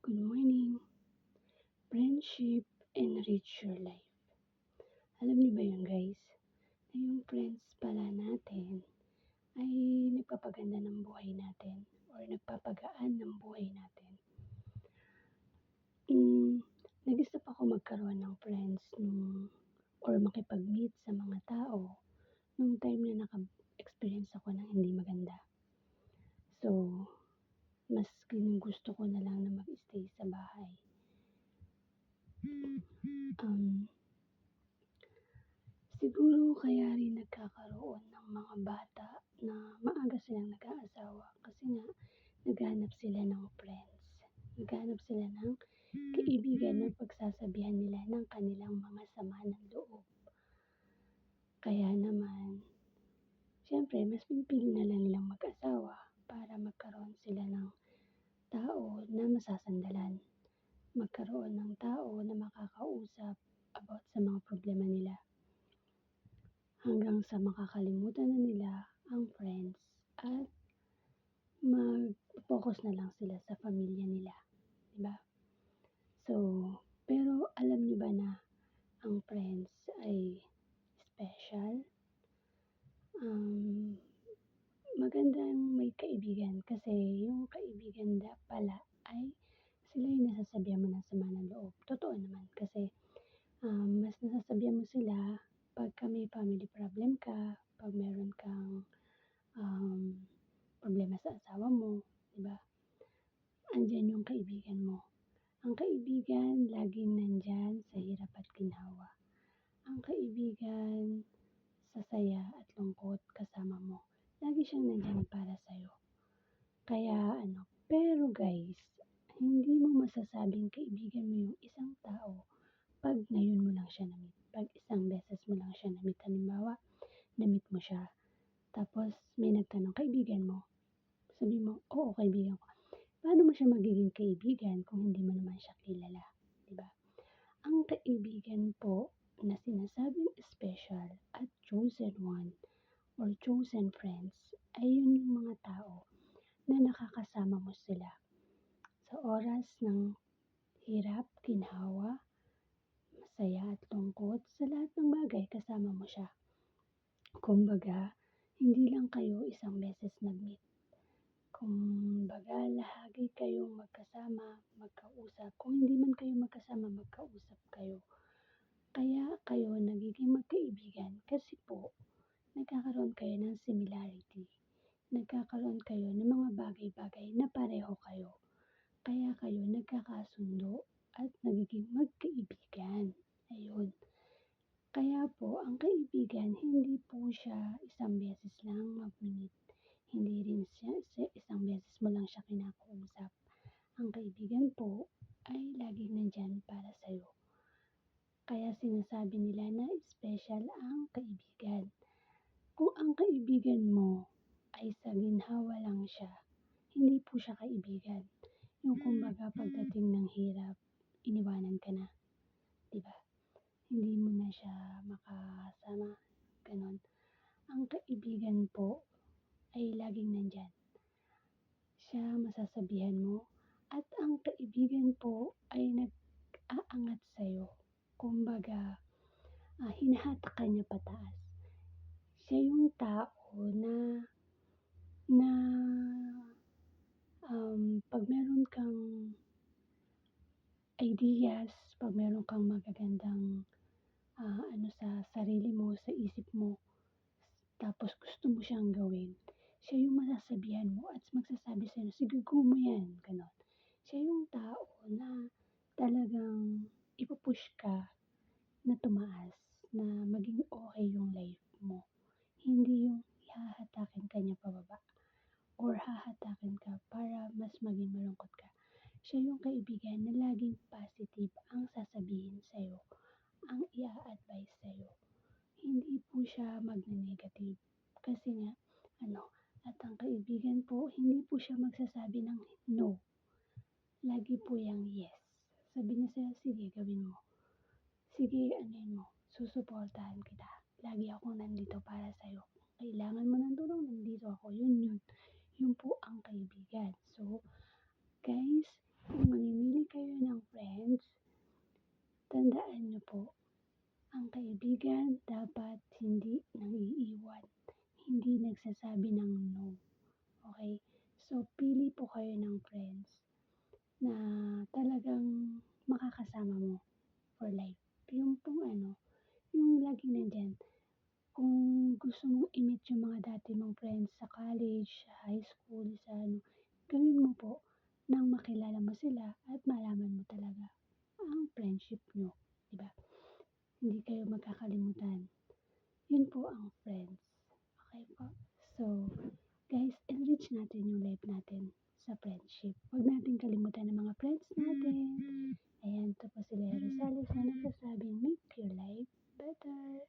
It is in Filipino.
Good morning. Friendship enrich your life. Alam niyo ba yun guys? Na yung friends pala natin ay nagpapaganda ng buhay natin or nagpapagaan ng buhay natin. Nag-stop ako magkaroon ng friends or makipag-meet sa mga tao nung time na naka-experience ako ng hindi maganda. So, mas gusto ko na lang na mag-stay sa bahay. Siguro kaya rin nagkakaroon ng mga bata na maaga silang nag-aasawa kasi nga naghahanap sila ng friends. Naghahanap sila ng kaibigan na pagsasabihan nila ng kanilang mga sama ng loob. Kaya naman, syempre, mas pinipili na lang nilang mag-asawa para magkaroon sila ng tao na masasandalan. Magkaroon ng tao na makakausap about sa mga problema nila. Hanggang sa makakalimutan na nila ang friends at mag-focus na lang sila sa pamilya nila, diba? So, pero alam niyo ba na ang friends ay special? Magandang may kaibigan kasi yung kaibigan pala ay sila yung nasasabihan mo ng sama ng loob. Totoo naman kasi mas nasasabihan mo sila pagka may family problem ka, pag meron kang problema sa asawa mo, di ba? Andyan yung kaibigan mo. Ang kaibigan laging nandyan sa hirap at ginhawa. Ang kaibigan sa saya at lungkot kasama mo. Lagi siyang nandyan para sa'yo. Kaya pero guys, hindi mo masasabing kaibigan mo yung isang tao pag ngayon mo lang siya na-meet. Pag isang beses mo lang siya na-meet. Halimbawa, na-meet mo siya. Tapos may nagtanong, kaibigan mo? Sabi mo, oo, kaibigan ko. Paano mo siya magiging kaibigan kung hindi mo naman siya kilala? Diba? Ang kaibigan po na sinasabing special at chosen one or chosen friends ay yun yung mga tao na nakakasama mo sila sa oras ng hirap, ginhawa, masaya at lungkot, sa lahat ng bagay kasama mo siya. Kumbaga, hindi lang kayo isang beses nag-meet. Kumbaga, lagi kayong magkasama, magkausap. Kung hindi man kayo magkasama, magkausap kayo. Kaya kayo nagiging magkaibigan kasi po, nagkakaroon kayo ng similarity. Nagkakaroon kayo ng mga bagay-bagay na pareho kayo. Kaya kayo nagkakasundo at nagiging magkaibigan. Ayun. Kaya po, ang kaibigan, hindi po siya isang beses lang mag-meet. Hindi rin siya isang beses mo lang siya kinakausap. Ang kaibigan po ay laging nandyan para sa'yo. Kaya sinasabi nila na special ang kaibigan. Kung ang kaibigan mo ay sa ginhawa lang siya, hindi po siya kaibigan. Yung kumbaga pagdating ng hirap, iniwanan ka na. Diba? Hindi mo na siya makasama. Ganon. Ang kaibigan po ay laging nandyan. Siya masasabihan mo at ang kaibigan po ay nag-aangat sa'yo. Kumbaga, hinahatak ka niya pataas. Siya yung tao na pag meron kang ideas, pag meron kang magagandang sa sarili mo, sa isip mo, tapos gusto mo siyang gawin, siya yung masasabihan mo at magsasabi sa'yo, sige, go mo yan, ganon. Siya yung tao na talagang ipupush ka na tumaas, na maging okay yung life mo. Hindi yung hahatakin ka niya pababa or hahatakin ka para mas maging malungkot ka. Siya yung kaibigan na laging positive ang sasabihin sa'yo, ang i-a-advise sa'yo. Hindi po siya magne-negative. Kasi nga, at ang kaibigan po, hindi po siya magsasabi ng no. Lagi po yung yes. Sabi niya sa'yo, sige, gawin mo. Sige, mo, susuportahan kita. Lagi akong nandito para sa'yo. Kailangan mo ng tulong, nandito ako. Yun. Yun po ang kaibigan. So, guys, kung mamimili po, ang kaibigan dapat hindi nang-iiwan, hindi nagsasabi ng no, okey? So, pili po kayo ng friends na talagang makakasama mo for life. Yung pong ano, yung laging nandiyan. Kung gusto mong i-meet yung mga dati mong friends sa college, sa high school, sa ano, gawin mo po nang makilala mo sila at malaman mo talaga ang friendship niyo, 'di ba? Hindi kayo magkakalimutan. Yun po ang friends, okey po? So, guys, enrich natin yung life natin sa friendship. Huwag nating kalimutan ang mga friends natin. Ayan, ito po si Lea Rosales na nagsasabing, "Make your life better."